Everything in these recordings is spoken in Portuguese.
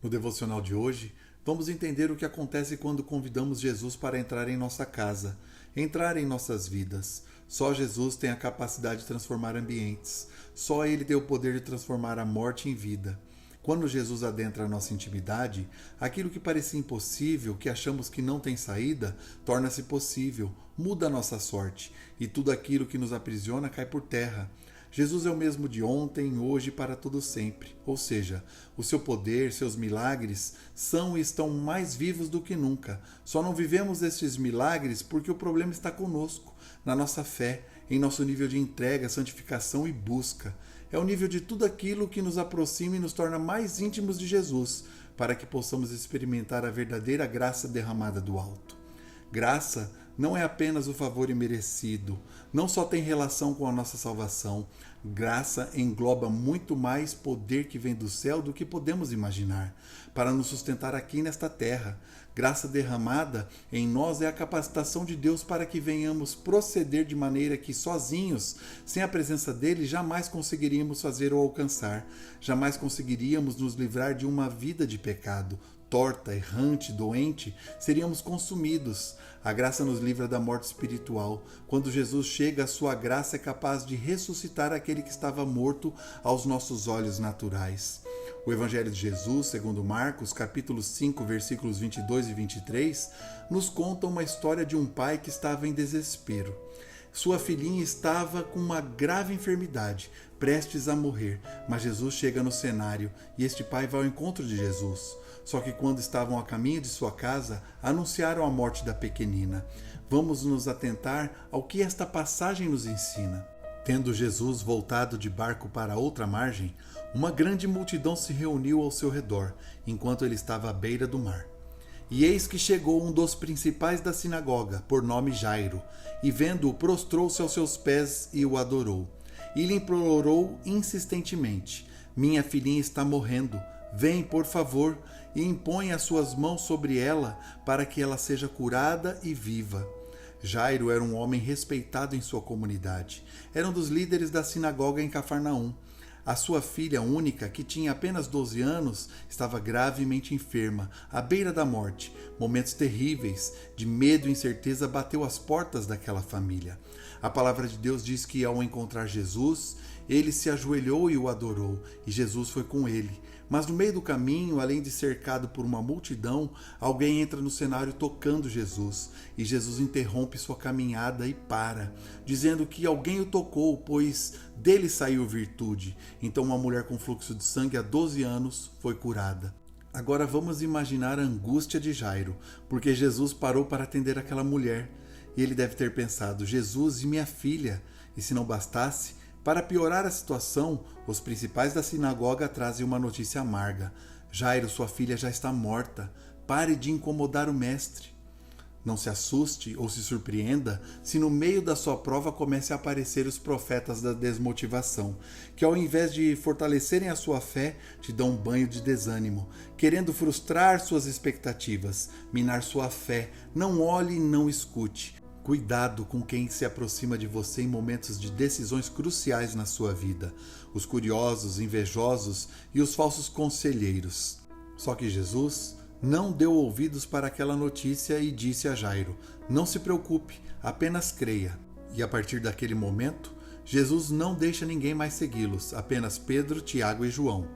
No devocional de hoje, vamos entender o que acontece quando convidamos Jesus para entrar em nossa casa, entrar em nossas vidas. Só Jesus tem a capacidade de transformar ambientes. Só Ele tem o poder de transformar a morte em vida. Quando Jesus adentra a nossa intimidade, aquilo que parecia impossível, que achamos que não tem saída, torna-se possível, muda a nossa sorte, e tudo aquilo que nos aprisiona cai por terra. Jesus é o mesmo de ontem, hoje e para todo sempre. Ou seja, o seu poder, seus milagres são e estão mais vivos do que nunca. Só não vivemos estes milagres porque o problema está conosco, na nossa fé, em nosso nível de entrega, santificação e busca. É o nível de tudo aquilo que nos aproxima e nos torna mais íntimos de Jesus, para que possamos experimentar a verdadeira graça derramada do alto. Graça não é apenas o favor imerecido, não só tem relação com a nossa salvação. Graça engloba muito mais poder que vem do céu do que podemos imaginar, para nos sustentar aqui nesta terra. Graça derramada em nós é a capacitação de Deus para que venhamos proceder de maneira que sozinhos, sem a presença dele, jamais conseguiríamos fazer ou alcançar, jamais conseguiríamos nos livrar de uma vida de pecado. Torta, errante, doente, seríamos consumidos. A graça nos livra da morte espiritual. Quando Jesus chega, a sua graça é capaz de ressuscitar aquele que estava morto aos nossos olhos naturais. O Evangelho de Jesus, segundo Marcos, capítulo 5, versículos 22 e 23, nos conta uma história de um pai que estava em desespero. Sua filhinha estava com uma grave enfermidade, prestes a morrer, mas Jesus chega no cenário e este pai vai ao encontro de Jesus. Só que quando estavam a caminho de sua casa, anunciaram a morte da pequenina. Vamos nos atentar ao que esta passagem nos ensina. Tendo Jesus voltado de barco para outra margem, uma grande multidão se reuniu ao seu redor, enquanto ele estava à beira do mar. E eis que chegou um dos principais da sinagoga, por nome Jairo, e vendo-o, prostrou-se aos seus pés e o adorou. E lhe implorou insistentemente: minha filhinha está morrendo, vem, por favor, e impõe as suas mãos sobre ela, para que ela seja curada e viva. Jairo era um homem respeitado em sua comunidade. Era um dos líderes da sinagoga em Cafarnaum. A sua filha única, que tinha apenas 12 anos, estava gravemente enferma, à beira da morte. Momentos terríveis, de medo e incerteza, bateu às portas daquela família. A palavra de Deus diz que, ao encontrar Jesus, ele se ajoelhou e o adorou, e Jesus foi com ele. Mas no meio do caminho, além de cercado por uma multidão, alguém entra no cenário tocando Jesus, e Jesus interrompe sua caminhada e para, dizendo que alguém o tocou, pois dele saiu virtude. Então uma mulher com fluxo de sangue há 12 anos foi curada. Agora vamos imaginar a angústia de Jairo, porque Jesus parou para atender aquela mulher, e ele deve ter pensado: Jesus e minha filha. E se não bastasse, para piorar a situação, os principais da sinagoga trazem uma notícia amarga: Jairo, sua filha já está morta. Pare de incomodar o mestre. Não se assuste ou se surpreenda se no meio da sua prova comecem a aparecer os profetas da desmotivação, que ao invés de fortalecerem a sua fé, te dão um banho de desânimo, querendo frustrar suas expectativas, minar sua fé. Não olhe e não escute. Cuidado com quem se aproxima de você em momentos de decisões cruciais na sua vida, os curiosos, invejosos e os falsos conselheiros. Só que Jesus não deu ouvidos para aquela notícia e disse a Jairo: não se preocupe, apenas creia. E a partir daquele momento, Jesus não deixa ninguém mais segui-los, apenas Pedro, Tiago e João.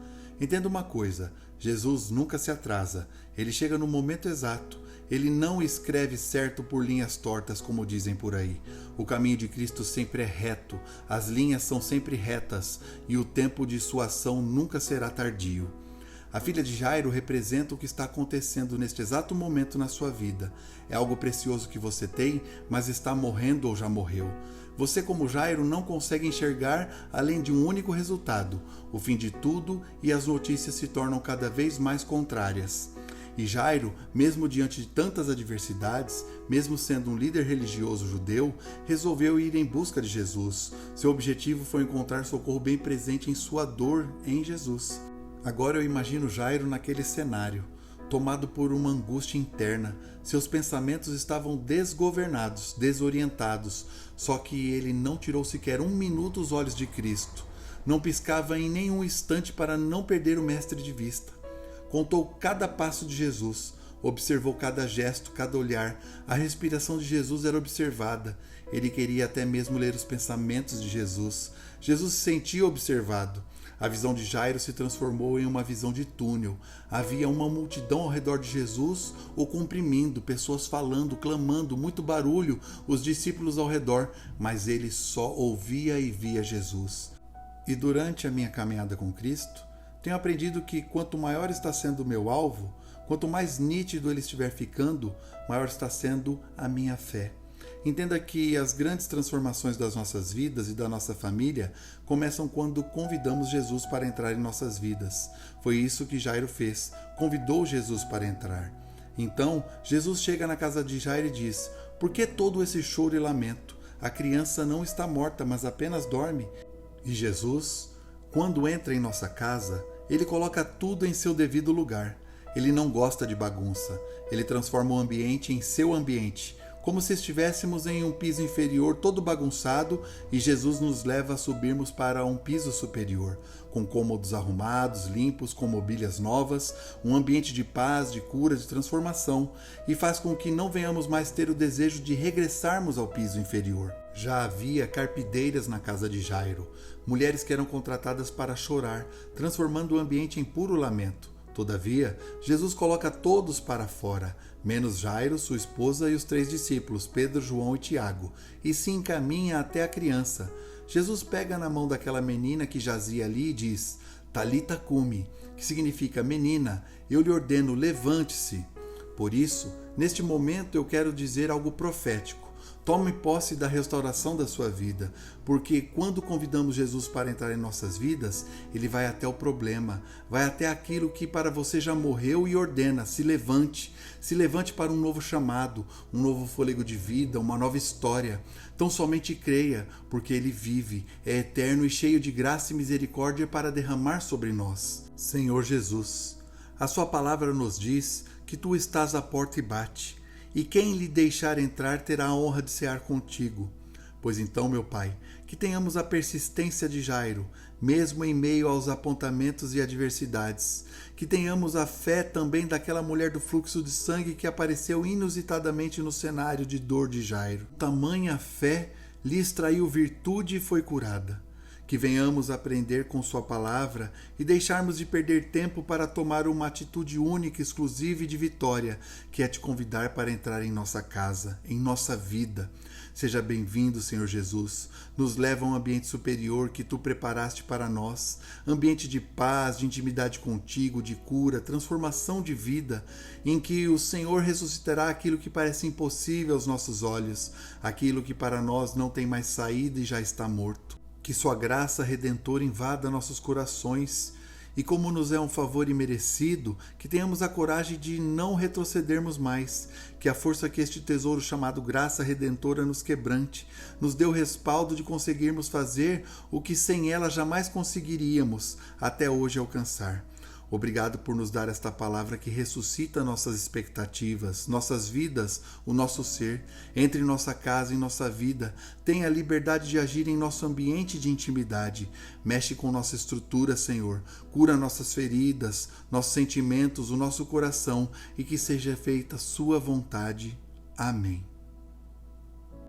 Entenda uma coisa: Jesus nunca se atrasa, ele chega no momento exato. Ele não escreve certo por linhas tortas, como dizem por aí. O caminho de Cristo sempre é reto, as linhas são sempre retas, e o tempo de sua ação nunca será tardio. A filha de Jairo representa o que está acontecendo neste exato momento na sua vida. É algo precioso que você tem, mas está morrendo ou já morreu. Você, como Jairo, não consegue enxergar além de um único resultado: o fim de tudo, e as notícias se tornam cada vez mais contrárias. E Jairo, mesmo diante de tantas adversidades, mesmo sendo um líder religioso judeu, resolveu ir em busca de Jesus. Seu objetivo foi encontrar socorro bem presente em sua dor em Jesus. Agora eu imagino Jairo naquele cenário, tomado por uma angústia interna. Seus pensamentos estavam desgovernados, desorientados, só que ele não tirou sequer um minuto os olhos de Cristo. Não piscava em nenhum instante para não perder o mestre de vista. contou cada passo de Jesus, observou cada gesto, cada olhar. A respiração de Jesus era observada. Ele queria até mesmo ler os pensamentos de Jesus. Jesus se sentia observado. A visão de Jairo se transformou em uma visão de túnel. Havia uma multidão ao redor de Jesus o comprimindo, pessoas falando, clamando, muito barulho, os discípulos ao redor, mas ele só ouvia e via Jesus. E durante a minha caminhada com Cristo, tenho aprendido que quanto maior está sendo o meu alvo, quanto mais nítido ele estiver ficando, maior está sendo a minha fé. Entenda que as grandes transformações das nossas vidas e da nossa família começam quando convidamos Jesus para entrar em nossas vidas. Foi isso que Jairo fez, convidou Jesus para entrar. Então, Jesus chega na casa de Jairo e diz: "Por que todo esse choro e lamento? A criança não está morta, mas apenas dorme." E Jesus, quando entra em nossa casa, ele coloca tudo em seu devido lugar. Ele não gosta de bagunça. Ele transforma o ambiente em seu ambiente, como se estivéssemos em um piso inferior todo bagunçado, e Jesus nos leva a subirmos para um piso superior, com cômodos arrumados, limpos, com mobílias novas, um ambiente de paz, de cura, de transformação, e faz com que não venhamos mais ter o desejo de regressarmos ao piso inferior. Já havia carpideiras na casa de Jairo, mulheres que eram contratadas para chorar, transformando o ambiente em puro lamento. Todavia, Jesus coloca todos para fora, menos Jairo, sua esposa e os 3 discípulos, Pedro, João e Tiago, e se encaminha até a criança. Jesus pega na mão daquela menina que jazia ali e diz: "Talita cumi", que significa: "Menina, eu lhe ordeno, levante-se." Por isso, neste momento eu quero dizer algo profético. Tome posse da restauração da sua vida, porque quando convidamos Jesus para entrar em nossas vidas, ele vai até o problema, vai até aquilo que para você já morreu e ordena: se levante para um novo chamado, um novo fôlego de vida, uma nova história. Então somente creia, porque ele vive, é eterno e cheio de graça e misericórdia para derramar sobre nós. Senhor Jesus, a sua palavra nos diz que tu estás à porta e bate. E quem lhe deixar entrar terá a honra de cear contigo. Pois então, meu Pai, que tenhamos a persistência de Jairo, mesmo em meio aos apontamentos e adversidades. Que tenhamos a fé também daquela mulher do fluxo de sangue que apareceu inusitadamente no cenário de dor de Jairo. Tamanha fé lhe extraiu virtude e foi curada. Que venhamos aprender com sua palavra e deixarmos de perder tempo para tomar uma atitude única, exclusiva e de vitória, que é te convidar para entrar em nossa casa, em nossa vida. Seja bem-vindo, Senhor Jesus. Nos leva a um ambiente superior que tu preparaste para nós, ambiente de paz, de intimidade contigo, de cura, transformação de vida, em que o Senhor ressuscitará aquilo que parece impossível aos nossos olhos, aquilo que para nós não tem mais saída e já está morto. Que sua graça redentora invada nossos corações e, como nos é um favor imerecido, que tenhamos a coragem de não retrocedermos mais, que a força que este tesouro chamado graça redentora nos quebrante, nos dê o respaldo de conseguirmos fazer o que sem ela jamais conseguiríamos até hoje alcançar. Obrigado por nos dar esta palavra que ressuscita nossas expectativas, nossas vidas, o nosso ser. Entre em nossa casa e nossa vida. Tenha a liberdade de agir em nosso ambiente de intimidade. Mexe com nossa estrutura, Senhor. Cura nossas feridas, nossos sentimentos, o nosso coração e que seja feita sua vontade. Amém.